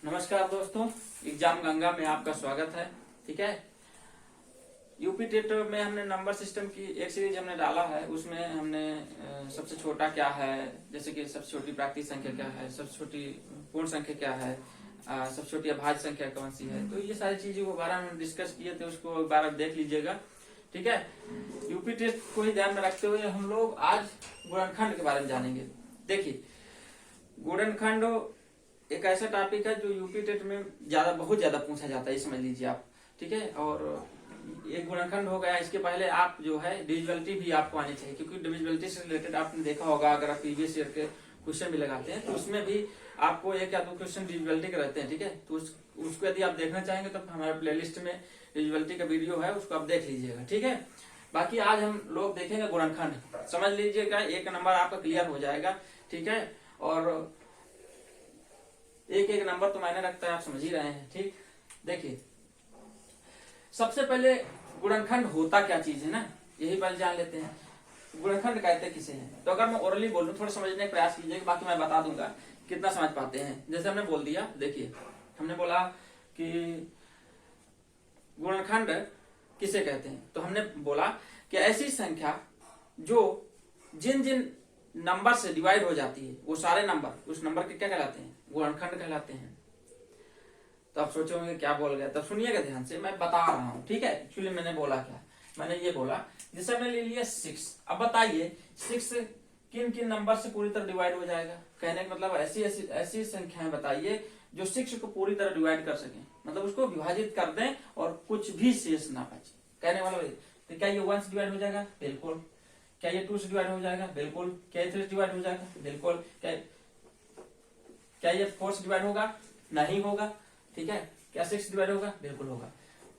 नमस्कार दोस्तों, एग्जाम गंगा में आपका स्वागत है। ठीक है, यूपी टेट में हमने नंबर सिस्टम की एक सीरीज हमने डाला है। उसमें हमने सबसे छोटा क्या है, जैसे कि सबसे छोटी प्राकृतिक संख्या क्या है, सबसे छोटी पूर्ण संख्या क्या है, सबसे छोटी अभाज्य संख्या कौन सी है, तो ये सारी चीजों को बारे में डिस्कस किए थे। उसको एक बार देख लीजिएगा। ठीक है, यूपी टेट को ही ध्यान में रखते हुए हम लोग आज गुणनखंड के बारे में जानेंगे। देखिए, गुणनखंड एक ऐसा टॉपिक है जो यूपी टेट में बहुत ज्यादा पूछा जाता है, ये समझ लीजिए आप। ठीक है, और एक गुणनखंड हो गया। इसके पहले आप जो है डिविजिबिलिटी भी आपको आनी चाहिए, क्योंकि डिविजिबिलिटी से रिलेटेड आपने देखा होगा, अगर आप प्रीवियस ईयर के क्वेश्चन भी लगाते हैं तो उसमें भी आपको एक या दो क्वेश्चन डिविजिबिलिटी के रहते हैं। ठीक है, तो उसको यदि आप देखना चाहेंगे तो हमारे प्लेलिस्ट में डिविजिबिलिटी का वीडियो है, उसको आप देख लीजिएगा। ठीक है, बाकी आज हम लोग देखेंगे गुणनखंड। समझ लीजिएगा, एक नंबर आपका क्लियर हो जाएगा। ठीक है, और एक एक नंबर तो मायने रखता है, आप समझ ही रहे हैं। ठीक, देखिए सबसे पहले गुणनखंड होता क्या चीज है ना, यही पहले जान लेते हैं। गुणनखंड कहते किसे हैं, तो अगर मैं ओरली बोल दूं, थोड़ा समझने का प्रयास कीजिएगा, बाकी मैं बता दूंगा कितना समझ पाते हैं। जैसे हमने बोल दिया, देखिए हमने बोला कि गुणनखंड किसे कहते हैं, तो हमने बोला कि ऐसी संख्या जो जिन जिन नंबर से डिवाइड हो जाती है, वो सारे नंबर उस नंबर के क्या कहलाते हैं, गुणनखंड कहलाते हैं। तो आप सोचोगे क्या बोल गया, तब सुनिएगा ध्यान से, मैं बता रहा हूं। ठीक है, एक्चुअली मैंने बोला क्या, मैंने ये बोला जैसे हमने ले लिया 6। अब बताइए 6 किन किन नंबर से पूरी तरह डिवाइड हो जाएगा। कहने का मतलब ऐसी संख्याएं बताइए जो 6 को पूरी तरह डिवाइड कर सके, मतलब उसको विभाजित कर दें और कुछ भी शेष ना बचे। कहने वाला तो क्या ये 1 से डिवाइड हो जाएगा? बिल्कुल। क्या ये 2 से डिवाइड हो जाएगा? बिल्कुल। क्या ये 3 से डिवाइड हो जाएगा? बिल्कुल। क्या ये 4 से डिवाइड होगा? नहीं होगा। ठीक है, क्या 6 डिवाइड होगा? बिल्कुल होगा।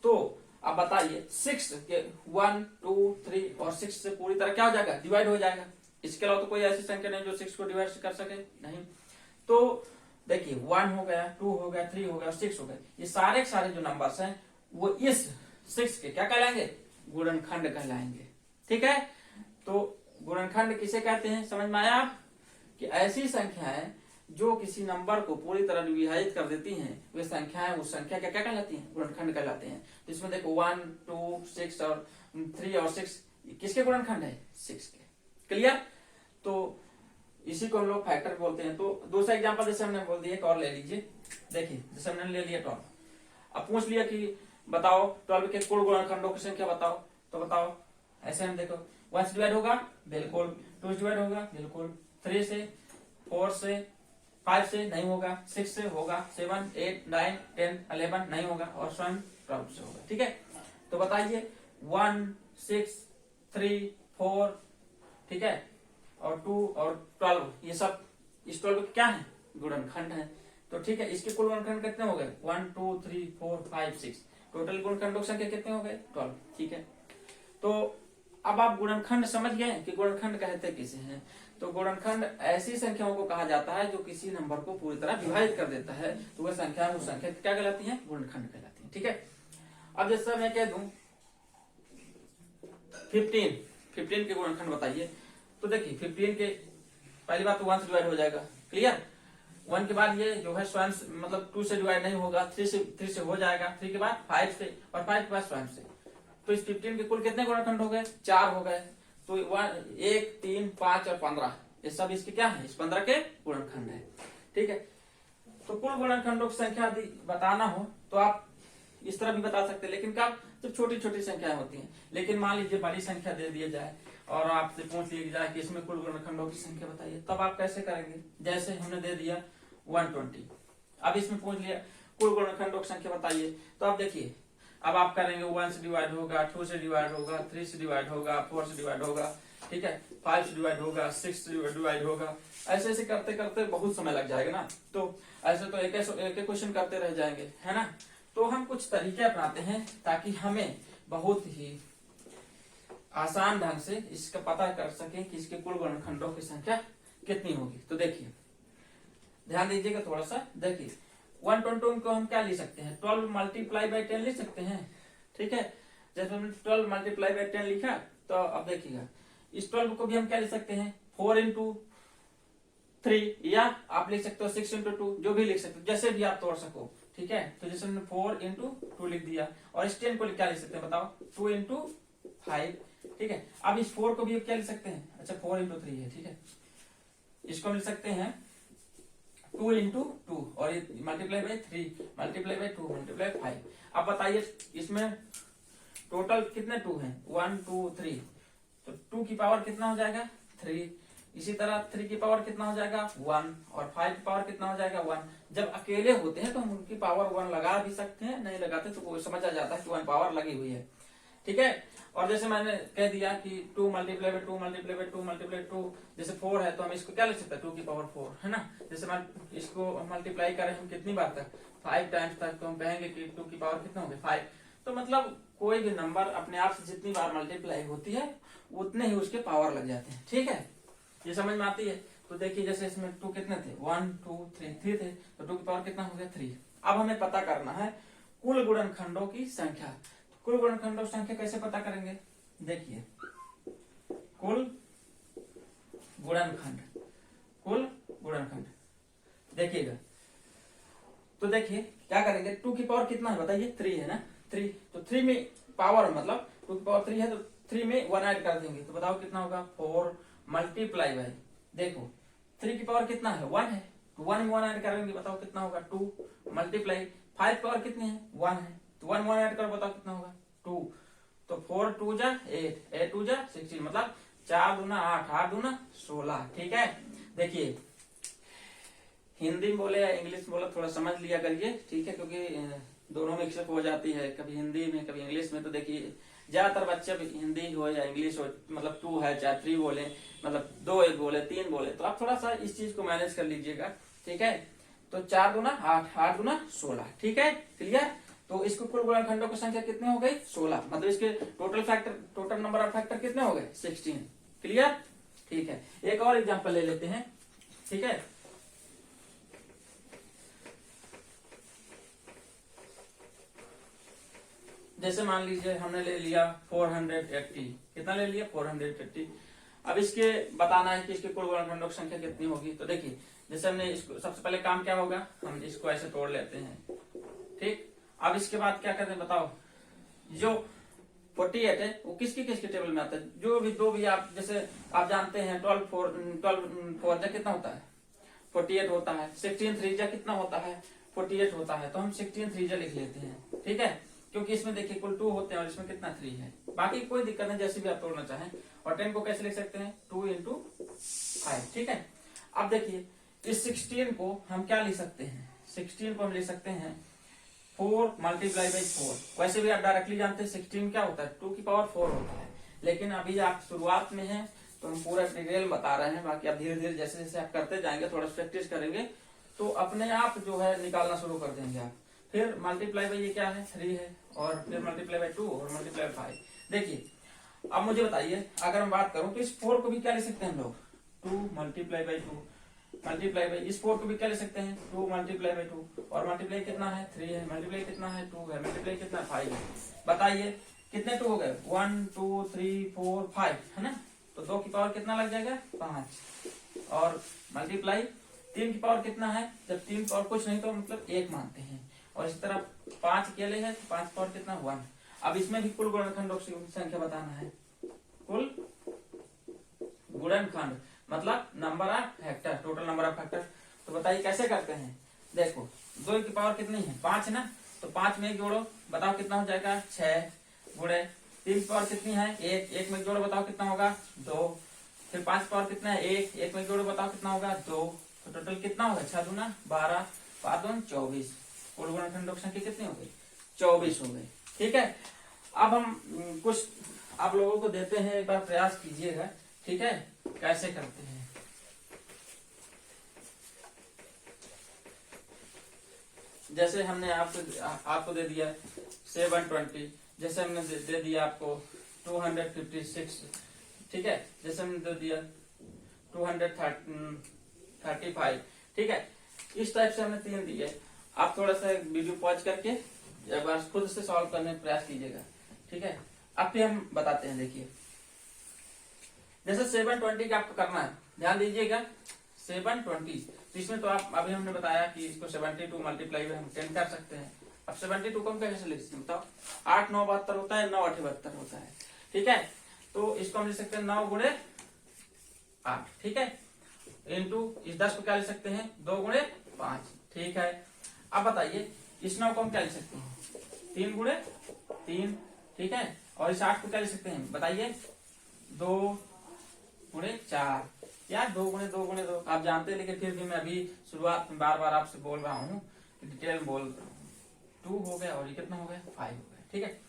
तो अब बताइए 6 के 1 2 3 और 6 से पूरी तरह क्या हो जाएगा, डिवाइड हो जाएगा। इसके अलावा तो कोई ऐसी संख्या नहीं जो 6 को डिवाइड कर सके, नहीं। तो देखिए 1 हो गया, 2 हो गया, 3 हो गया, 6 हो गया, ये सारे के सारे जो नंबर्स हैं वो इस 6 के क्या कहलाएंगे, गुणनखंड कहलाएंगे। ठीक है, तो गुणनखंड किसे कहते हैं, समझ में आया आप, कि ऐसी संख्याएं जो किसी नंबर को पूरी तरह विभाजित कर देती हैं, वे संख्याएं उस संख्या क्या कहलाती हैं, गुणनखंड कहलाते हैं। तो इसमें देखो 1 2 6 और 3 और 6 किसके गुणनखंड है, 6 के। क्लियर, तो इसी को हम लोग फैक्टर बोलते हैं। तो दूसरा एग्जांपल जैसे हमने बोल दिया, एक और ले लीजिए। देखिए जैसे हमने ले लिया 12, अब पूछ लिया कि बताओ 12 के कुल गुणनखंडों की संख्या बताओ, तो बताओ ऐसे हम देखो 1 से डिवाइड होगा? बिल्कुल। 2 से डिवाइड होगा? बिल्कुल। 3 से, 4 से, 5 से नहीं होगा, 6 से होगा, 7 8 9 10 11 नहीं होगा, और 12 से होगा। ठीक है, तो बताइए 1 6 3 4, ठीक है, और 2 और 12, ये सब इस 12 क्या है, गुणनखंड है। तो ठीक है, इसके कुल गुणनखंड कितने हो गए, 1 2 3 4 5 6, टोटल गुणनखंडों की संख्या कितने हो गए, 12। ठीक है, तो अब आप गुणनखंड समझ गए कि गुणनखंड कहते किसे हैं। तो गुणनखंड ऐसी संख्याओं को कहा जाता है जो किसी नंबर को पूरी तरह विभाजित कर देता है, तो वह संख्या उस संख्या क्या कहलाती है, गुणनखंड कहलाती है। ठीक है, अब जैसे मैं कह दूं 15 के गुणनखंड बताइए, तो देखिए 15 के पहली बात तो 1 से डिवाइड हो जाएगा। क्लियर, 1 के बाद ये जो है स्वयं मतलब 2 से डिवाइड नहीं होगा, 3 से हो जाएगा, 3 के बाद 5 से, और 5 के बाद स्वयं से। तो इस 15 के कुल कितने गुणनखंड हो गए, 4 हो गए। तो 1 3 5 और 15, ये सब इसके क्या है, इस 15 के गुणनखंड है। ठीक है, तो कुल गुणनखंडों की संख्या बताना हो तो आप इस तरह भी बता सकते हैं, लेकिन कब, जब छोटी छोटी संख्याएं होती हैं। लेकिन मान लीजिए बड़ी संख्या दे दिया जाए और आपसे पूछ लिया जाए कि इसमें कुल गुणनखंडों की संख्या बताइए, तब आप कैसे करेंगे। जैसे हमने दे दिया 120, अब इसमें पूछ लिया कुल गुणनखंडों की संख्या बताइए, तो आप देखिए अब आप करेंगे 1 से डिवाइड होगा, 2 से डिवाइड होगा, 3 से डिवाइड होगा, 4 से डिवाइड होगा, ठीक है, 5 से डिवाइड होगा, 6 से डिवाइड होगा। ऐसे ऐसे करते करते बहुत समय लग जाएगा ना, तो ऐसे तो एक एक क्वेश्चन करते रह जाएंगे, है ना। तो हम कुछ तरीके अपनाते हैं ताकि हमें बहुत ही आसान ढंग से इसका पता कर सके कि इसके कुल गुणनखंडों की संख्या कितनी होगी। तो देखिए ध्यान दीजिएगा थोड़ा सा, देखिए 120 को हम क्या लिख सकते हैं, 12 मल्टीप्लाई बाई 10 लिख सकते हैं। ठीक है, जब हमने 12 मल्टीप्लाई बाई 10 लिखा, तो अब देखिएगा इस 12 को भी हम क्या लिख सकते हैं, 4 इंटू 3, या आप लिख सकते हो 6 इंटू 2, जो भी लिख सकते हो, जैसे भी आप तोड़ सको। ठीक है, तो जैसे हमने 4 इंटू 2 लिख दिया, और इस 10 को क्या लिख सकते हैं बताओ, 2 इंटू 5। ठीक है, अब इस 4 को भी क्या लिख सकते हैं, अच्छा 4 इंटू 3 है। ठीक है, इसको लिख सकते हैं 2 इंटू 2, और ये multiply by 3 multiply by 2 multiply 5। अब बताइए इसमें टोटल कितने 2 हैं, 1 2 3, तो 2 की पावर कितना हो जाएगा 3। इसी तरह 3 की पावर कितना हो जाएगा 1, और 5 की पावर कितना हो जाएगा 1। जब अकेले होते हैं तो हम उनकी पावर 1 लगा भी सकते हैं, नहीं लगाते तो वो समझ आ जाता है कि 1 पावर लगी हुई है। ठीक है, और जैसे मैंने कह दिया कि 2 multiply by 2 multiply by 2 multiply 2, जैसे 4 है तो हम इसको क्या लिख सकते हैं 2 की पावर 4, है ना। जैसे मैं इसको मल्टीप्लाई करें हम कितनी बार तक, 5 टाइम्स तक, तो हम कहेंगे कि 2 की पावर कितना होगी 5। तो मतलब कोई भी नंबर अपने आप से जितनी बार मल्टीप्लाई होती है उतने ही उसके पावर लग जाते हैं। ठीक है, ये समझ में आती है। तो देखिए जैसे इसमें 2 कितने थे, 1 2 3 थे, तो 2 की पावर कितना हो गया 3। अब हमें पता करना है कुल गुणनखंडों की संख्या। कुल गुणनखंडों की संख्या कैसे पता करेंगे, देखिए कुल गुणनखंड, कुल गुणनखंड देखिएगा, तो देखिए क्या करेंगे, 2 की पावर कितना है बताइए 3 है ना, 3, तो 3 में पावर मतलब 2 की पावर 3 है, तो 3 में 1 ऐड कर देंगे, तो बताओ कितना होगा 4 मल्टीप्लाई बाई, देखो 3 की पावर कितना है 1 है, तो 1 में 1 ऐड करेंगे, बताओ कितना होगा 2 मल्टीप्लाई, 5 पावर कितनी है 1 है, तो 1 1 ऐड करो, बताओ कितना होगा 2, तो 4 2 जा 8, 8 2 जा 16, मतलब 4 दूना 8, 8 दूना 16। ठीक है, देखिए हिंदी में बोले या इंग्लिश में बोले थोड़ा समझ लिया करिए। ठीक है, क्योंकि दोनों मिक्सअप हो जाती है, कभी हिंदी में कभी इंग्लिश में। तो देखिए ज्यादातर बच्चे हिंदी हो या इंग्लिश हो, मतलब 2 है चाहे 3 बोले, मतलब 2 1 बोले 3 बोले, तो आप थोड़ा सा इस चीज को मैनेज कर लीजिएगा। ठीक है, तो 4 दूना 8, 8 दूना 16। ठीक है, क्लियर। तो इसको कुल गुणनखंडों की संख्या कितनी हो गई 16, मतलब इसके टोटल नंबर ऑफ फैक्टर कितने हो गए 16। क्लियर, ठीक है। एक और एग्जांपल ले लेते हैं। ठीक है, जैसे मान लीजिए हमने ले लिया 480, कितना ले लिया 480। अब इसके बताना है कि इसके कुल गुणनखंडों की संख्या कितनी होगी। तो देखिए जैसे हमने इसको, सबसे पहले काम क्या होगा, हम इसको ऐसे तोड़ लेते हैं। ठीक, अब इसके बाद क्या करते हैं बताओ, जो 48 है वो किसकी किसके टेबल में आता है, जो भी दो भी आप, जैसे आप जानते हैं 12 4 जा कितना होता है 48 होता है, 16 3 जा कितना होता है 48 होता है, तो हम 16 3 जा लिख लेते हैं। ठीक है, क्योंकि इसमें देखिए कुल 2 होते हैं और इसमें कितना 3 है, बाकी कोई दिक्कत नहीं, जैसे भी आप तोड़ना चाहें। और 10 को कैसे लिख सकते हैं 2 इंटू 5। ठीक है, अब देखिए इस 16 को हम क्या लिख सकते हैं, 16 को हम लिख सकते हैं 4 मल्टीप्लाई बाई 4। वैसे भी आप डायरेक्टली जानते हैं 16 क्या होता है 2 की पावर 4 होता है, लेकिन अभी आप शुरुआत में हैं तो हम पूरा डिटेल बता रहे हैं, बाकी आप धीरे धीरे जैसे जैसे आप करते जाएंगे, थोड़ा प्रैक्टिस करेंगे तो अपने आप जो है निकालना शुरू कर देंगे आप। फिर मल्टीप्लाई बाई ये क्या है 3 है, और फिर मल्टीप्लाई बाई 2 और मल्टीप्लाई बाई 5। देखिए अब मुझे बताइए, अगर मैं बात करूं तो इस 4 को भी क्या ले सकते हैं हम लोग 2 मल्टीप्लाई बाई 2 मल्टीप्लाई बाई, इस 4 को भी क्या ले सकते हैं 2 मल्टीप्लाई बाई 2, और मल्टीप्लाई कितना है 3 है, मल्टीप्लाई कितना है 2 है, मल्टीप्लाई कितना 5 है। बताइए कितने 2 हो गए 1 2 3 4 5 है ना, तो 2 की पावर कितना लग जाएगा 5, और मल्टीप्लाई 3 की पावर कितना है, जब 3 पावर कुछ नहीं तो मतलब 1 मानते हैं, और इसी तरह 5 अकेले है तो 5 पावर कितना 1। अब इसमें भी कुल गुणनखंडों की संख्या बताना है, कुल गुणनखंड मतलब number of factor, total number of factor. तो बताइए कैसे करते हैं, देखो 2 की पावर कितनी है 5 ना, तो 5 में 1 जोड़ो बताओ कितना हो जाएगा 6, गुणे 3 की पावर कितनी है 1, 1 में जोड़ो बताओ कितना होगा 2, फिर 5 पावर कितना है 1, 1 में जोड़ो बताओ कितना होगा 2, तो टोटल कितना होगा 6 दूना 12, 5 दूना 24। कुल गुणनखंडों की संख्या कितनी हो गई 24 हो गई। ठीक है, अब हम कुछ आप लोगों को देते हैं, एक बार प्रयास कीजिएगा। ठीक है, कैसे करते हैं, जैसे हमने आपको दे दिया 720, जैसे हमने दे दिया आपको 256। ठीक है, जैसे हमने दे दिया 235। ठीक है, इस टाइप से हमने 3 दिए। आप थोड़ा सा वीडियो पॉज करके एक बार खुद से सॉल्व करने का प्रयास कीजिएगा। ठीक है, अब फिर हम बताते हैं। देखिए जैसे 720 का आपको करना है, ध्यान दीजिएगा 720। तो इसमें तो आप अभी हमने बताया कि इसको 72 मल्टीप्लाई में हम 10 कर सकते हैं। अब 72 को हम कैसे लिख सकते हैं बताओ? 8 9 72 होता है, 9 8 72 होता है, ठीक है। तो इसको हम लिख सकते हैं 9 गुणे 8, ठीक है, इंटू इस 10 को क्या लिख सकते हैं 2 गुणे 5, ठीक है। अब बताइए इस 9 को हम क्या लिख सकते हैं 3 गुणे 3, ठीक है। और इस 8 को क्या लिख सकते हैं बताइए 2 गुणे 4, यार 2 गुणे 2 गुणे 2 आप जानते हैं, लेकिन फिर भी मैं अभी शुरुआत में बार बार आपसे बोल रहा हूँ, डिटेल में बोल रहा हूँ। 2 हो गया और ये कितना हो गया 5 हो गया, ठीक है।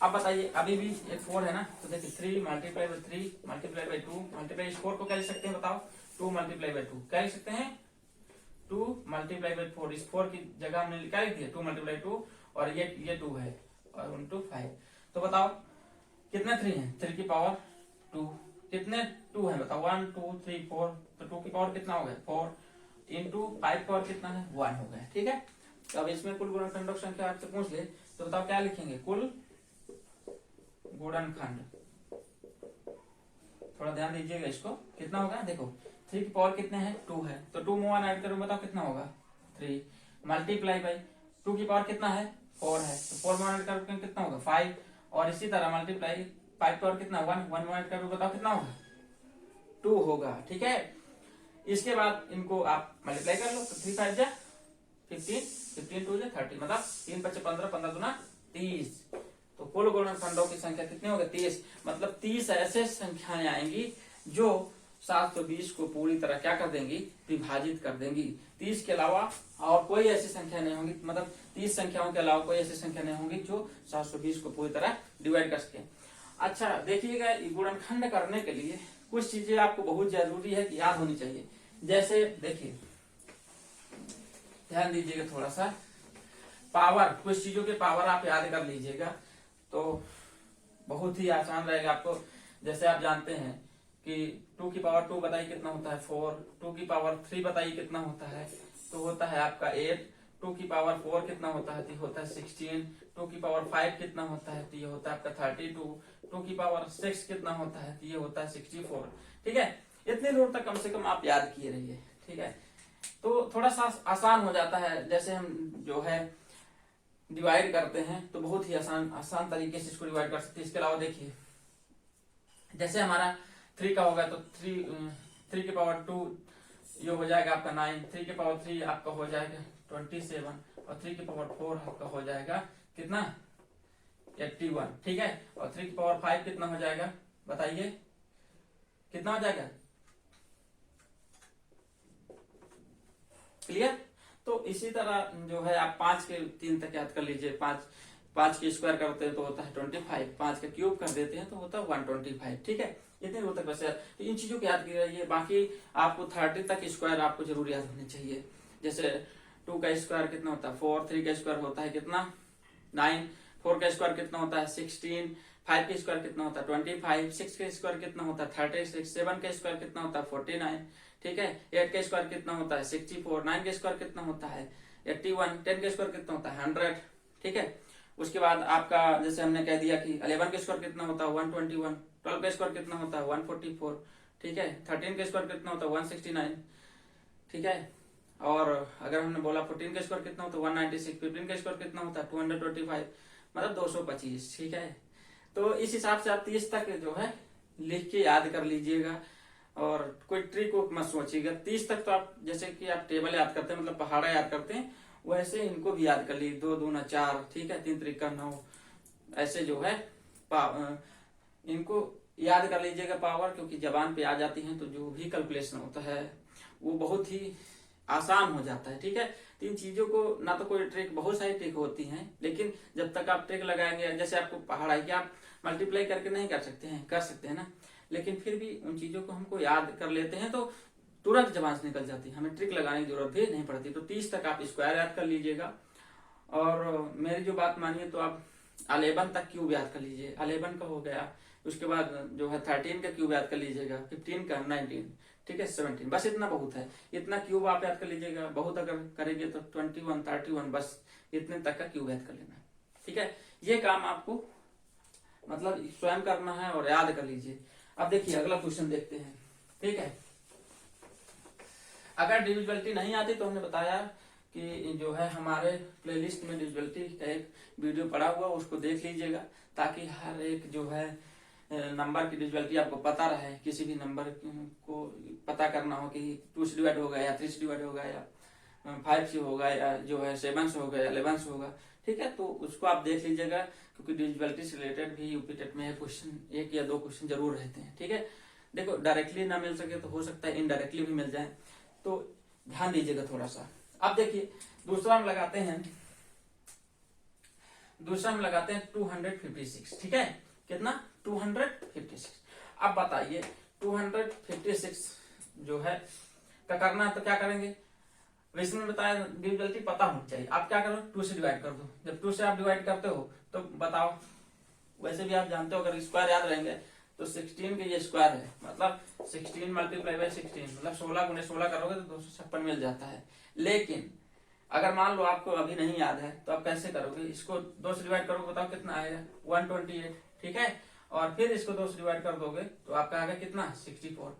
अब बताइए अभी भी एक 4 है ना, तो देखिए 3 multiply by 3 multiply by 2 multiply इस 4 को क्या लिख सकते हैं बताओ 2 मल्टीप्लाई बाई 2 क्या लिख सकते हैं 2 मल्टीप्लाई बाई 4। इस 4 की जगह हमने क्या लिख दिया 2 मल्टीप्लाई 2 और ये 2 है और 5। तो बताओ कितने 3 है 3 की पावर 2, कितने 2 है बताओ 1 2 3 4, तो 2 की पावर कितना हो गया 4 इंटू 5 पावर कितना है 1 हो गया, ठीक है। तो अब इसमें कुल गुणनखंडों की संख्या आपसे पूछ ले तो बताओ क्या लिखेंगे कुल गुणनखंड। थोड़ा ध्यान दीजिएगा इसको, कितना होगा देखो 3 की पावर कितने हैं 2 है, तो 2 में 1 ऐड करो बताओ कितना होगा 3 मल्टीप्लाई बाई 2 की पावर कितना है 4 है, तो 4 में 1 ऐड करो कितना होगा 5, और इसी तरह मल्टीप्लाई 5 पावर कितना 1 1 में ऐड करो बताओ कितना होगा 2 होगा, ठीक है। इसके बाद इनको आप मल्टीप्लाई कर लो तो 3 5 जा 15 15 2 जा 30, मतलब 3 5 15 15 दूना 30। तो कुल गुणनखंडों की संख्या कितनी होगी 30, मतलब 30 ऐसे संख्याएं आएंगी जो 720 को पूरी तरह क्या कर देंगी विभाजित कर देंगी। 30 के अलावा और कोई ऐसी संख्या नहीं होगी, मतलब 30 संख्याओं के अलावा कोई ऐसी संख्या नहीं होगी जो 720 को पूरी तरह डिवाइड कर सके। अच्छा देखिएगा गुणनखंड करने के लिए कुछ चीजें आपको बहुत जरूरी है कि याद होनी चाहिए। जैसे देखिए ध्यान दीजिएगा थोड़ा सा, पावर, कुछ चीजों के पावर आप याद कर लीजिएगा तो बहुत ही आसान रहेगा आपको। जैसे आप जानते हैं कि 2 की पावर 2 बताइए कितना होता है 4, 2 की पावर 3 बताइए कितना होता है, तो होता है आपका 8, 2 की पावर 4 कितना होता है तो होता है 16, 2 की पावर 5 कितना होता है तो ये होता है आपका 32, 2 की पावर 6 कितना होता है तो ये होता है 64, ठीक है। इतनी दूर तक कम से कम आप याद किए रहिए, ठीक है। तो थोड़ा सा आसान हो जाता है, जैसे हम जो है डिवाइड करते हैं तो बहुत ही आसान तरीके से इसको डिवाइड कर सकते हैं। इसके अलावा देखिए जैसे हमारा 3 का होगा तो 3 की पावर 2 ये हो जाएगा आपका 9, 3 की पावर 3 आपका हो जाएगा 27 और 3 की पावर 4 आपका हो जाएगा कितना 81, ठीक है। और 3 की पावर 5 कितना हो जाएगा बताइए कितना हो जाएगा, क्लियर। तो इसी तरह जो है आप 5 के 3 तक याद कर लीजिए, 5 के स्क्वायर करते हैं तो होता है 25, 5 का क्यूब कर देते हैं तो होता है 125, ठीक है। इतने दूर तक वैसे तो इन चीजों को याद कीजिए। बाकी आपको 30 तक स्क्वायर आपको जरूर याद होने चाहिए। जैसे 2 का स्क्वायर कितना होता है 4, 3 का स्क्वायर होता है कितना 9, 4 का स्क्वायर कितना होता है 16, 5 का स्क्वायर कितना होता है 25, 6 का स्क्वायर कितना होता है 36, 7 का स्क्वायर कितना होता है 49, ठीक है। 8 का स्क्वायर कितना होता है 64, 9 का स्क्वायर कितना होता है 81, 10 का स्क्वायर कितना होता है 100, ठीक है। उसके बाद आपका जैसे हमने कह दिया कि 11 का स्क्वायर कितना होता है 121, 12 का स्क्वायर कितना होता है 144, ठीक है। 13 का स्क्वायर कितना होता है 169, ठीक है। और अगर हमने बोला 14 का स्क्वायर कितना होता है 196, 15 का स्क्वायर कितना होता है 225, मतलब 225, ठीक है। तो इस हिसाब से आप 30 तक जो है लिख के याद कर लीजिएगा और कोई ट्रिक को मत सोचिएगा। 30 तक तो आप जैसे कि आप टेबल याद करते हैं मतलब पहाड़ा याद करते हैं वैसे इनको भी याद कर लीजिए, 2 दूना 4, ठीक है, 3 त्रिका 9, ऐसे जो है इनको याद कर लीजिएगा पावर, क्योंकि जबान पे आ जाती हैं तो जो भी कैलकुलेशन होता है वो बहुत ही आसान हो जाता है, ठीक है। तो इन चीजों को ना तो कोई ट्रिक, बहुत सारी ट्रिक होती हैं, लेकिन जब तक आप ट्रिक लगाएंगे, जैसे आपको पहाड़ा की आप मल्टीप्लाई करके नहीं कर सकते हैं ना, लेकिन फिर भी उन चीजों को हमको याद कर लेते हैं तो तुरंत जबान से निकल जाती है, हमें ट्रिक लगाने की जरूरत भी नहीं पड़ती। तो 30 तक आप स्क्वायर याद कर लीजिएगा और मेरी जो बात मानिए तो आप 11 तक क्यूब याद कर लीजिए, 11 का हो गया। उसके बाद जो है 13 का क्यूब याद कर लीजिएगा, 15 का 19, ठीक है, 17, बस इतना बहुत है। इतना क्यूब आप याद कर लीजिएगा, बहुत अगर करेंगे तो 21, 31, बस इतने तक का क्यूब याद कर लेना, ठीक है। ये काम आपको मतलब स्वयं करना है और याद कर लीजिए। अब देखिए अगला क्वेश्चन देखते हैं, ठीक है। अगर डिविजिबिलिटी नहीं आती तो हमने बताया कि जो है हमारे प्लेलिस्ट में डिविजिबिलिटी का एक वीडियो पड़ा हुआ, उसको देख लीजिएगा, ताकि हर एक जो है नंबर की डिविजिबिलिटी आपको पता रहे। किसी भी नंबर को पता करना हो कि 2 से डिवाइड होगा या 3 से डिवाइड होगा या 5 से होगा या जो है 7 से होगा या 11 से होगा, ठीक है, तो उसको आप देख लीजिएगा, क्योंकि डिविजिबिलिटी से रिलेटेड भी यूपी टेट में क्वेश्चन 1 या 2 क्वेश्चन जरूर रहते हैं। ठीक है, देखो डायरेक्टली ना मिल सके तो हो सकता है इनडायरेक्टली भी मिल जाए, तो ध्यान दीजिएगा थोड़ा सा। अब देखिए दूसरा हम लगाते हैं 256, ठीक है, कितना 256। अब बताइए 256 जो है क्या करना है, तो क्या करेंगे, इसमें बताया डिविजिबिलिटी पता होनी चाहिए। आप क्या करो, 2 से डिवाइड कर दो। जब 2 से आप डिवाइड करते हो तो बताओ, वैसे भी आप जानते हो अगर स्क्वायर याद रहेंगे तो 16 के ये स्क्वायर है, मतलब 16 मल्टीप्लाई बाई 16 मतलब 16 गुणे 16 करोगे तो 256 मिल जाता है। लेकिन अगर मान लो आपको अभी नहीं याद है तो आप कैसे करोगे, इसको 2 से डिवाइड करोगे, बताओ कितना आएगा 128, ठीक है, और फिर इसको 2 से डिवाइड कर दोगे तो आपका आएगा कितना 64,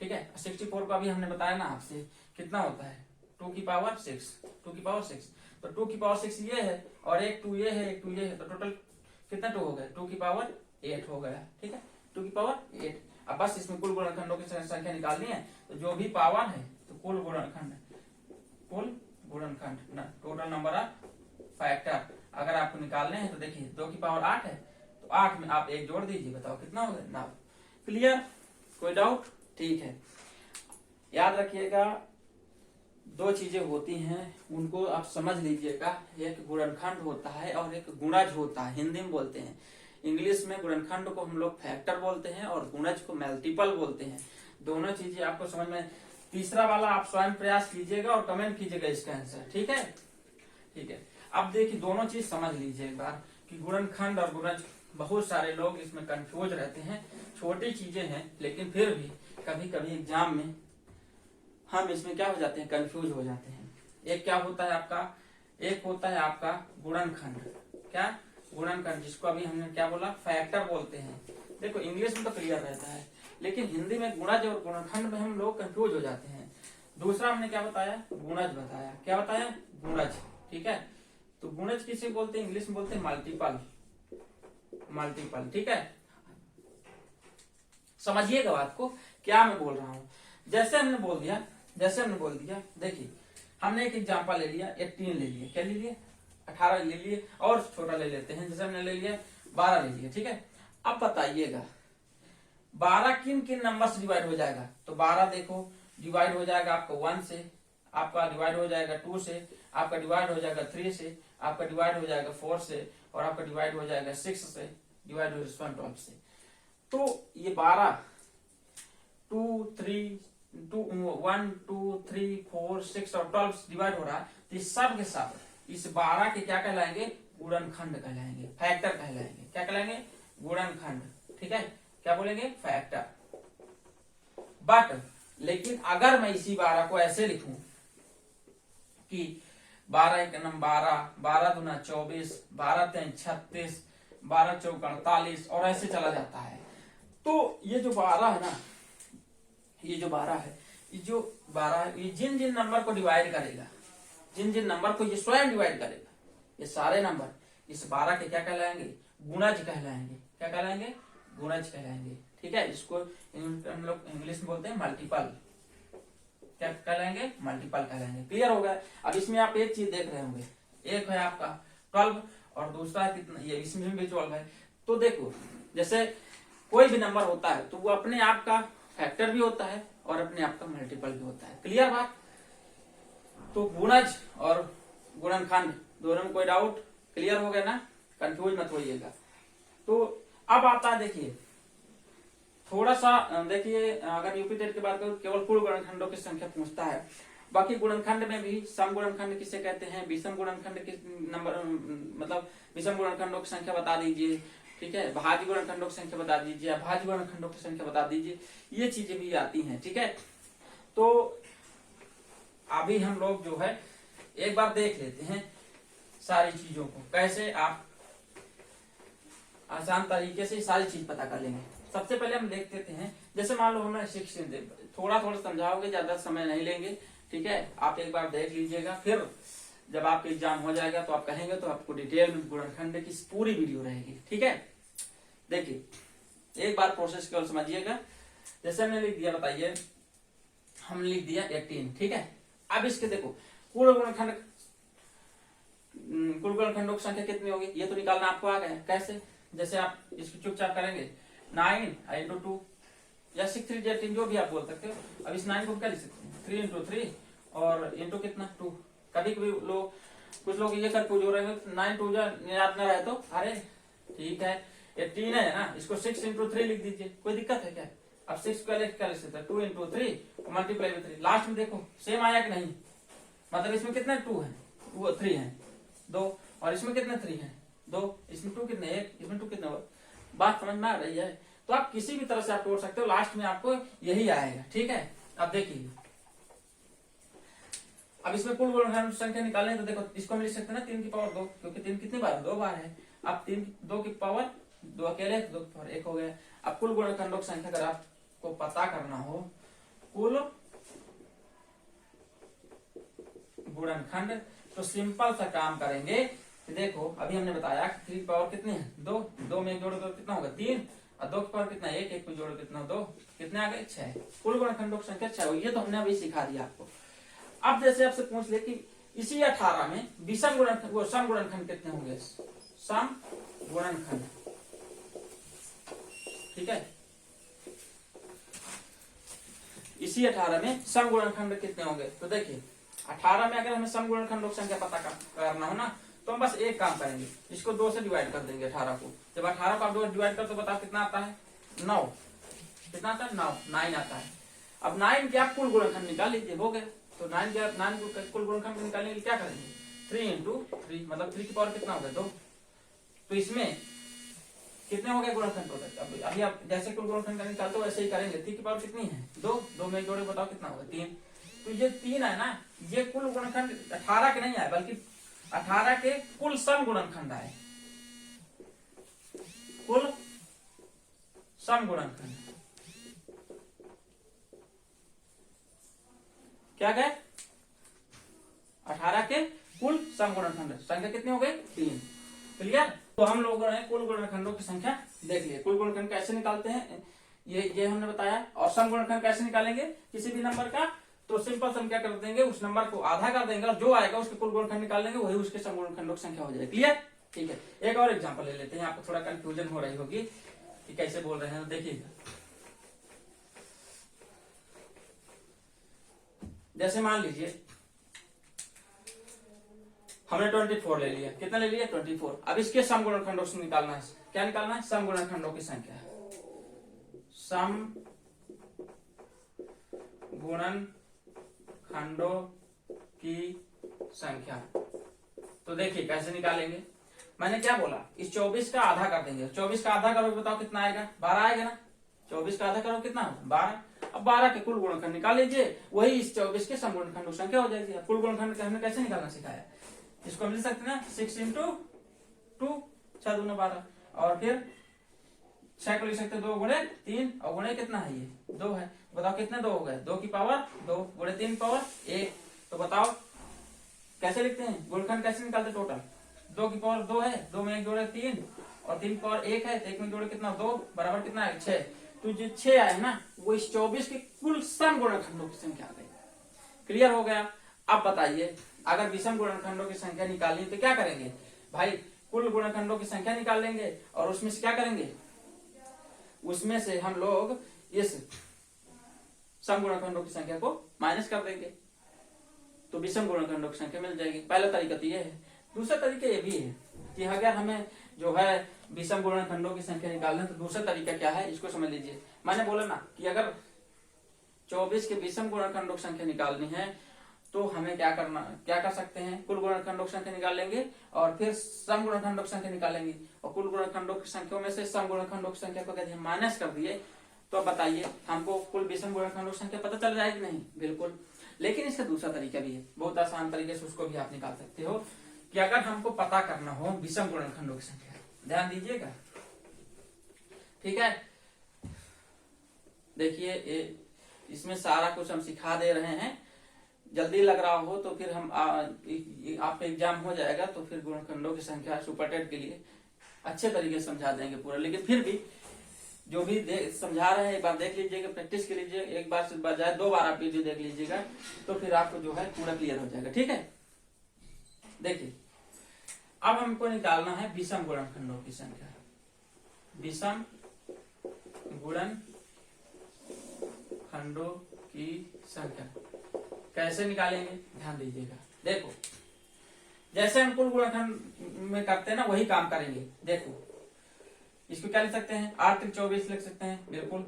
ठीक है। 64 को अभी हमने बताया ना आपसे कितना होता है 2 की पावर 6, 2 की पावर 6, तो 2 की पावर 6 ये है और एक 2 ये है, एक 2 ये है, तो टोटल कितना 2 हो गया, 2 की पावर 8 हो गया, ठीक है, 2 की पावर 8। अब बस इसमें कुल गुणनखंडों की संख्या निकालनी है, तो जो भी पावर है तो कुल गुणनखंड टोटल नंबर ऑफ फैक्टर अगर आपको निकालने हैं तो देखिए 2 की पावर 8 है, तो 8 में आप 1 जोड़ दीजिए, बताओ कितना हो गया 9। क्लियर, कोई डाउट, ठीक है। याद रखिएगा 2 चीजें होती हैं, उनको आप समझ लीजिएगा, एक गुणनखंड होता है और एक गुणज होता है, हिंदी में बोलते हैं। इंग्लिश में गुणनखंड को हम लोग फैक्टर बोलते हैं और गुणज को मल्टीपल बोलते हैं। दोनों चीजें आपको समझ में, तीसरा वाला आप स्वयं प्रयास कीजिएगा और कमेंट कीजिएगा इसका आंसर, ठीक है, ठीक है। अब देखिए दोनों चीज समझ लीजिए एक बार कि गुणनखंड और गुणज, बहुत सारे लोग इसमें कंफ्यूज रहते हैं, छोटी चीजें हैं लेकिन फिर भी कभी कभी एग्जाम में हम इसमें क्या हो जाते हैं, कंफ्यूज हो जाते हैं। एक क्या होता है आपका, एक होता है आपका गुणनखंड, क्या गुणनखंड, जिसको अभी हमने क्या बोला फैक्टर बोलते हैं। देखो इंग्लिश में तो क्लियर रहता है, लेकिन हिंदी में गुणज और गुणनखंड में हम लोग कंफ्यूज हो जाते हैं। दूसरा हमने क्या बताया, गुणज बताया, क्या बताया, गुणज, ठीक है। तो गुणज किसे बोलते हैं, इंग्लिश में बोलते हैं मल्टीपल, मल्टीपल, ठीक है। समझिएगा बात को, क्या मैं बोल रहा हूं। जैसे हमने बोल दिया, देखिए हमने एक एग्जांपल ले लिया, 18 ले लिया, क्या ले लिया 18 ले लिए, और छोटा ले लेते हैं, जैसे हमने ले लिया 12 ले लिया, ठीक है। अब बताइएगा 12 किन किन नंबर से डिवाइड हो जाएगा, तो 12 देखो डिवाइड हो जाएगा आपका 1 से, आपका डिवाइड हो जाएगा 2 से, आपका डिवाइड हो जाएगा 3 से, आपका डिवाइड हो जाएगा 4 से, और आपका डिवाइड हो जाएगा 6 से, डिवाइड हो जाएगा 12 से। तो ये 12 2 3 2 1 2 3 4 6 और 12 डिवाइड हो रहा है, तो इस सब के सब इस 12 के क्या कहलाएंगे, गुणनखंड कहलाएंगे, फैक्टर कहलाएंगे, क्या कहलाएंगे, गुणनखंड, ठीक है, क्या बोलेंगे, फैक्टर। बट लेकिन अगर मैं इसी 12 को ऐसे लिखूं कि 12 एक नंबर 12, 12 दूना 24, 12 तीन 36, 12 चौक 48 और ऐसे चला जाता है, तो ये जो 12 है ना, ये जो 12 है, ये जिन जिन नंबर को डिवाइड करेगा, जिन जिन नंबर को ये स्वयं डिवाइड करेगा, ये सारे नंबर इस 12 के क्या कहलाएंगे, गुणज कहलाएंगे, क्या कहलाएंगे, गुणज कहलाएंगे, ठीक है। इसको हम लोग इंग्लिश में बोलते हैं मल्टीपल, क्या कहलाएंगे, मल्टीपल कहलाएंगे। क्लियर हो गया। अब इसमें आप एक चीज देख रहे होंगे, एक है आपका 12 और दूसरा कितना, ये इसमें भी 12 है। तो देखो जैसे कोई भी नंबर होता है तो वो अपने आप का फैक्टर भी होता है और अपने आप का मल्टीपल भी होता है। क्लियर बात। तो गुणज और गुणनखंड दोनों में कोई डाउट, क्लियर हो गया ना, कंफ्यूज मत होइएगा। तो अब आता है देखिए थोड़ा सा, देखिए अगर यूपी टेट की बात करूं केवल कुल गुणनखंडों की संख्या पूछता है, बाकी गुणनखंड में भी सम गुणनखंड किसे कहते हैं, विषम गुणनखंड किस नंबर, मतलब विषम गुणनखंडों की संख्या बता दीजिए, ठीक है, भाज्य गुणनखंडों की संख्या बता दीजिए, अभाज्य गुणनखंडों की संख्या बता दीजिए, ये चीजें भी आती हैं, ठीक है। तो अभी हम लोग जो है एक बार देख लेते हैं सारी चीजों को, कैसे आप आसान तरीके से सारी चीज पता कर लेंगे। सबसे पहले हम देख लेते हैं, जैसे मान लो हमें 16, थोड़ा थोड़ा समझाओगे, ज्यादा समय नहीं लेंगे, ठीक है, आप एक बार देख लीजिएगा, फिर जब आपका एग्जाम हो जाएगा तो आप कहेंगे तो आपको डिटेल में गुणनखंड की पूरी वीडियो रहेगी। ठीक है, देखिए एक बार प्रोसेस केवल समझिएगा। जैसे हमने लिख दिया, बताइए हम लिख दिया 18। ठीक है, अब इसके देखो कुल गुणनखंड, कुल गुणनखंडों की संख्या कितनी होगी ये तो निकालना आपको आ गया। कैसे, जैसे आप इसको चुपचाप करेंगे 9 इंटू 2 या 6 3 18 जो भी आप बोल सकते हो। अब इस 9 को क्या लिख सकते हैं, 3 इंटू 3 और इंटू कितना 2। कभी कभी लोग, कुछ लोग ये करके जो रहे 9 2 याद न रहे तो अरे ठीक है 18 है ना, इसको 6 इंटू 3 लिख दीजिए, कोई दिक्कत है क्या। अब 6 को क्या लिख सकते हैं, 2 इंटू 3 मल्टीप्लाई विद 3। लास्ट में देखो सेम आया कि नहीं, मतलब इसमें कितने 2 है, 3 है 2, और इसमें कितने 3 है 2, इसमें 2 कितने 1, इसमें 2 कितने। बात समझ में आ रही है, तो आप किसी भी तरह से आप तोड़ सकते हो, लास्ट में आपको यही आएगा। ठीक है, अब देखिए अब इसमें कुल गुणनखंड संख्या निकालने तो देखो इसको हम लिख सकते हैं ना 3 की पावर 2, क्योंकि 3 कितनी बार 2 बार है। अब 2 की पावर 2 अकेले 2 की पावर 1 हो गया। अब कुल गुणनखंडों की संख्या अगर आपको पता करना हो, कुल गुणनखंड, तो सिंपल सा काम करेंगे। देखो अभी हमने बताया कि 3 की पावर कितनी है 2, 2 में 1 जोड़ो तो कितना होगा 3, और 2 की पावर कितना 1, 1 में जोड़ो कितना 2, कितने आ गए 6। कुल गुणनखंडों की संख्या 6 हुई, ये तो हमने अभी सिखा दिया आपको। अब जैसे आपसे पूछ ले कि इसी 18 में विषम गुणनखंड, वो सम गुणनखंड कितने होंगे, सम गुणनखंड। ठीक है, इसी 18 में सम गुणनखंड कितने होंगे, तो देखिए 18 में अगर हमें सम गुणनखंडों की संख्या पता करना हो ना, तो हम बस एक काम करेंगे, इसको 2 से डिवाइड कर देंगे 18 को। जब 18 को आप 2 डिवाइड कर तो बताओ कितना आता है 9, कितना आता है 9 आता है। अब 9 के आप कुल गुणनखंड निकाल लीजिए, हो गए। तो 9 के आप 9 को कुल गुणनखंड निकालने के लिए क्या करेंगे, 3 इंटू 3, मतलब 3 की पावर कितना हो गया 2। तो इसमें कितने हो गए गुणनखंड टोटल। अभी आप जैसे कुल गुणनखंड निकालते हो वैसे ही करेंगे। 3 की पावर कितनी है 2, 2 में जोड़े बताओ कितना होगा 3। तो ये 3 है ना, ये कुल गुणनखंड 18 के नहीं आए, बल्कि 18 के कुल सम गुणनखंड आए, कुल सम गुणनखंड क्या गए 18 के कुल सम गुणनखंड संख्या कितनी हो गई 3। क्लियर, तो हम लोगों ने कुल गुणनखंडों की संख्या देख ली। कुल गुणनखंड कैसे निकालते हैं ये हमने बताया, और सम गुणनखंड कैसे निकालेंगे किसी भी नंबर का, तो सिंपल हम क्या कर देंगे, उस नंबर को आधा कर देंगे और जो आएगा उसके कुल गुणनखंड निकाल लेंगे, वही उसके सम गुणनखंडों की संख्या हो जाएगी। क्लियर, ठीक है। एक और एग्जांपल ले लेते हैं, आपको थोड़ा कंफ्यूजन हो रही होगी कि कैसे बोल रहे हैं, देखिएगा। जैसे मान लीजिए हमने 24 ले लिया, कितना ले लिया 24। अब इसके सम गुणनखंडों से निकालना है, क्या निकालना है, सम गुणनखंडों की संख्या, सम गुणनखंडों की संख्या। तो देखिए कैसे निकालेंगे, मैंने क्या बोला, इस 24 का आधा कर देंगे। 24 का आधा करोगे बताओ कितना आएगा 12 आएगा ना, 24 का आधा करो कितना 12। अब 12 के कुल गुणनखंड निकाल लीजिए, वही इस 24 के सम गुणनखंड संख्या हो जाएगी। कुल गुणनखंड हमने कैसे निकालना सिखाया, इसको हम लिख सकते हैं 6 इंटू 2, 6 दूना 12, और फिर 6 को लिख सकते 2 गुणे 3, और गुणे कितना है ये 2 है। बताओ कितने 2 हो गए, 2 की पावर 2 गुणे 3 की पावर 1। तो बताओ कैसे लिखते हैं, गुणनखंड कैसे निकालते, टोटल 2 की पावर 2 है, 2 में 1 जोड़े 3, और 3 की पावर 1 है, 1 में जोड़े कितना 2, बराबर कितना है 6। तो जो 6 आए ना वो इस 24 के कुल सम गुणनखंडों की संख्या आ गई। क्लियर हो गया। अब बताइए अगर विषम गुणनखंडों की संख्या निकालनी तो क्या करेंगे भाई, कुल गुणनखंडों की संख्या निकाल लेंगे और उसमें से क्या करेंगे, उसमें से हम लोग इस सम गुणनखंडों की संख्या को माइनस कर देंगे, तो विषम गुणनखंडों की संख्या मिल जाएगी। पहला तरीका तो ये है। दूसरा तरीका ये भी है कि अगर हमें जो है विषम गुणनखंडों की संख्या निकालना है तो दूसरा तरीका क्या है, इसको समझ लीजिए। मैंने बोला ना कि अगर 24 के विषम गुणनखंडों की संख्या निकालनी है तो हमें क्या करना, क्या कर सकते हैं, कुल गुणनखंडों की संख्या निकाल लेंगे और फिर सम गुणनखंडों की संख्या निकालेंगे, और कुल गुणनखंडों की संख्या में से सम गुणनखंडों की संख्या को यदि हम माइनस कर दिए तो बताइए हमको कुल विषम गुणनखंडों की संख्या पता चल जाएगी नहीं, बिल्कुल। लेकिन इसका दूसरा तरीका भी है, बहुत आसान तरीके से उसको भी आप निकाल सकते हो, कि अगर हमको पता करना हो विषम गुणनखंडों की संख्या, ध्यान दीजिएगा, ठीक है। देखिए इसमें सारा कुछ हम सिखा दे रहे हैं, जल्दी लग रहा हो तो फिर हम आपका एग्जाम हो जाएगा तो फिर गुणनखंडों की संख्या सुपर टेट के लिए अच्छे तरीके से समझा देंगे पूरा। लेकिन फिर भी जो भी समझा रहे हैं एक बार देख लीजिएगा, प्रैक्टिस कर लीजिए, एक बार से बजाय 2 बार आप वीडियो देख लीजिएगा तो फिर आपको जो है पूरा क्लियर हो जाएगा। ठीक है, देखिए अब हमको निकालना है विषम गुणनखंडों की संख्या। विषम गुणनखंडों की संख्या कैसे निकालेंगे ध्यान दीजिएगा। देखो जैसे हम कुल गुणनखंड में करते हैं ना वही काम करेंगे। देखो इसको क्या लिख सकते हैं, 8 3 24 लिख सकते हैं, बिल्कुल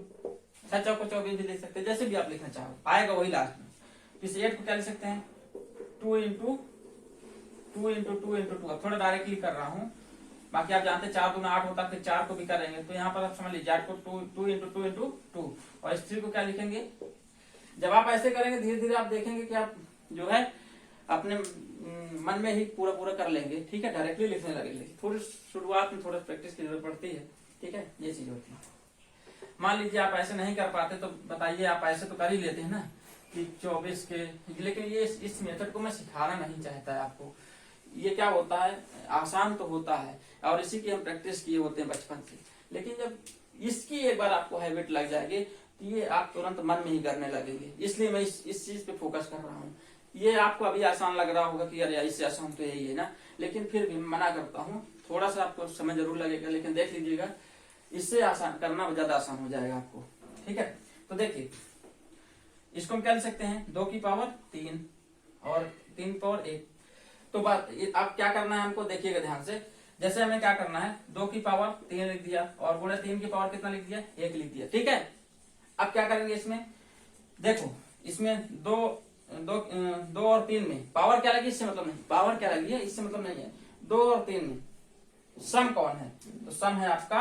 6 चौको 24 भी लिख सकते हैं, जैसे भी आप लिखना चाहो आएगा वही लास्ट में। इस 8 को क्या लिख सकते हैं 2 इंटू 2 इंटू 2 इंटू 2। अब थोड़ा डायरेक्टली कर रहा हूँ, बाकी आप जानते हैं 4 दूना 8 होता, फिर 4 को भी करेंगे तो यहाँ पर आप समझ लीजिए 8 को 2 इंटू 2 इंटू 2 और इस 3 को क्या लिखेंगे। जब आप ऐसे करेंगे धीरे धीरे आप देखेंगे कि आप जो है अपने मन में ही पूरा पूरा कर लेंगे। ठीक है, डायरेक्टली लिखने लगेंगे। थोड़ी शुरुआत में थोड़ा प्रैक्टिस की जरूरत पड़ती है। ठीक है, ये चीज होती है। मान लीजिए आप ऐसे नहीं कर पाते तो बताइए, आप ऐसे तो कर ही लेते हैं ना कि 24 के, लेकिन ये इस मेथड को मैं सिखाना नहीं चाहता है आपको। ये क्या होता है, आसान तो होता है और इसी की हम प्रैक्टिस किए होते हैं बचपन से, लेकिन जब इसकी एक बार आपको हैबिट लग जाएगी तो ये आप तुरंत मन में ही करने लगेंगे। इसलिए मैं इस चीज पे फोकस कर रहा हूँ। ये आपको अभी आसान लग रहा होगा कि यार इससे आसान तो यही है ना, लेकिन फिर भी मना करता हूँ, थोड़ा सा आपको समय जरूर लगेगा, लेकिन देख लीजिएगा इससे आसान करना ज्यादा आसान हो जाएगा आपको। ठीक है, तो देखिए इसको हम क्या लिख सकते हैं 2 की पावर 3 और 3 की पावर 1। तो बात अब क्या करना है हमको, देखिएगा ध्यान से। जैसे हमें क्या करना है 2 की पावर 3 लिख दिया और गुणे 3 की पावर कितना लिख दिया 1 लिख दिया। ठीक है, अब क्या करेंगे इसमें, देखो इसमें 2 और 3 में पावर क्या लगी, इससे मतलब नहीं, पावर क्या लगी है इससे मतलब नहीं है। 2 और 3 में सम कौन है, तो सम है आपका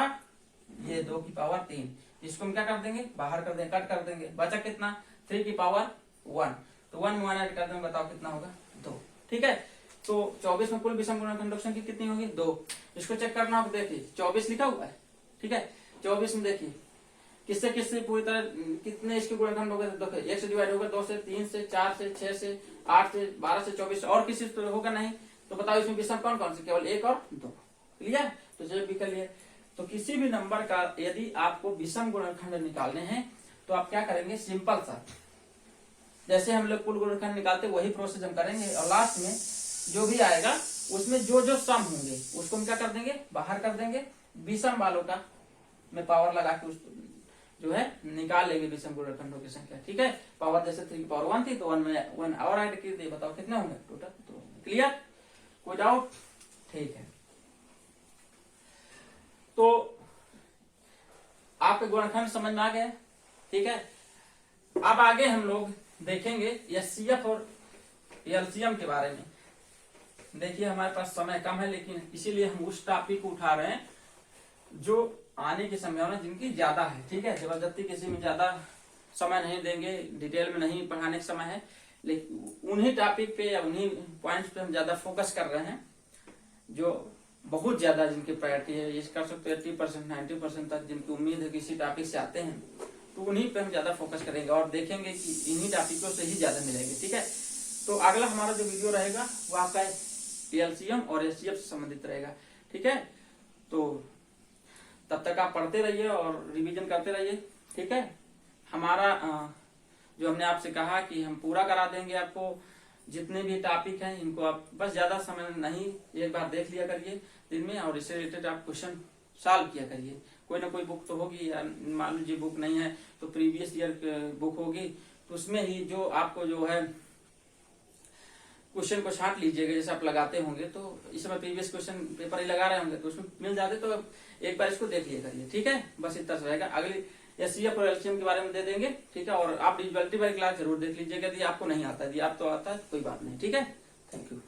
ये 2 की पावर 3। इसको हम क्या कर देंगे, बाहर कर देंगे, कट कर देंगे, बचा कितना 3 की पावर 1। तो 1 में 1 ऐड कर देंगे, बताओ कितना होगा 2। ठीक है, तो 24 में कुल विषम गुणनखंड की कितनी होगी 2। इसको चेक करना होगा, देखिए 24 लिखा हुआ है। ठीक है, 24 में देखिए किससे किससे पूरी तरह कितने इसके गुणनखंड हो गए, देखो 1 से डिवाइड होगा, 2 से, 3 से, 4 से, 6 से, 8 से, 12 से, 24 और किसी से होगा नहीं। तो बताओ इसमें विषम कौन कौन से, केवल 1 और 2। क्लियर, तो जब भी कर लिए तो किसी भी नंबर का यदि आपको विषम गुणनखंड निकालने हैं तो आप क्या करेंगे, सिंपल सा जैसे हम लोग कुल गुणनखंड निकालते वही प्रोसेस हम करेंगे और लास्ट में जो भी आएगा उसमें जो जो सम होंगे उसको हम क्या कर देंगे, बाहर कर देंगे। विषम वालों का में पावर लगा के उसको जो है निकाल लेंगे विषम गुणनखंडों की संख्या। ठीक है, पावर जैसे 3 की पावर 1 थी तो 1 में 1 और ऐड कर दिए, बताओ कितने होंगे टोटल। तो क्लियर, कोई डाउट, ठीक है। तो आपके गुणनखंड समझ में आ गए। ठीक है, अब आगे हम लोग देखेंगे एचसीएफ और एलसीएम के बारे में। देखिए हमारे पास समय कम है, लेकिन इसीलिए हम उस टॉपिक को उठा रहे हैं जो आने की संभावना जिनकी ज्यादा है। ठीक है, जबरदस्ती किसी में ज्यादा समय नहीं देंगे, डिटेल में नहीं पढ़ाने का समय है, लेकिन उन्हीं टॉपिक पे या उन्हीं पॉइंट्स पे हम ज्यादा फोकस कर रहे हैं जो बहुत ज्यादा जिनकी प्रायोरिटी है। ये कर सकते हैं 80% 90% तक जिनकी उम्मीद है कि इसी टॉपिक से आते हैं, तो उन्हीं पे हम ज्यादा फोकस करेंगे और देखेंगे कि इन्हीं टॉपिकों से ही ज्यादा मिलेंगे। ठीक है, तो अगला हमारा जो वीडियो रहेगा वो आपका एलसीएम और एचसीएफ से संबंधित रहेगा। ठीक है, तो तब तक आप पढ़ते रहिए और रिवीजन करते रहिए। ठीक है, हमारा जो हमने आपसे कहा कि हम पूरा करा देंगे आपको, जितने भी टॉपिक हैं इनको आप बस ज्यादा समय नहीं एक बार देख लिया करिए दिन में, और इससे रिलेटेड आप क्वेश्चन सॉल्व किया करिए। कोई ना कोई बुक तो होगी, मान लीजिए बुक नहीं है तो प्रीवियस ईयर बुक होगी, तो उसमें ही जो आपको जो है क्वेश्चन को छांट लीजिएगा। जैसे आप लगाते होंगे तो इस समय प्रीवियस क्वेश्चन पेपर ही लगा रहे होंगे तो उसमें मिल जाते, तो एक बार इसको देख लिया करिए। ठीक है, बस इतना रहेगा। अगली एचसीएफ और एलसीएम के बारे में दे देंगे। ठीक है, और आप डिविजिबिलिटी वाली क्लास जरूर देख लीजिएगा। यदि आपको नहीं आता, यदि आप तो आता है तो कोई बात नहीं। ठीक है, थैंक यू।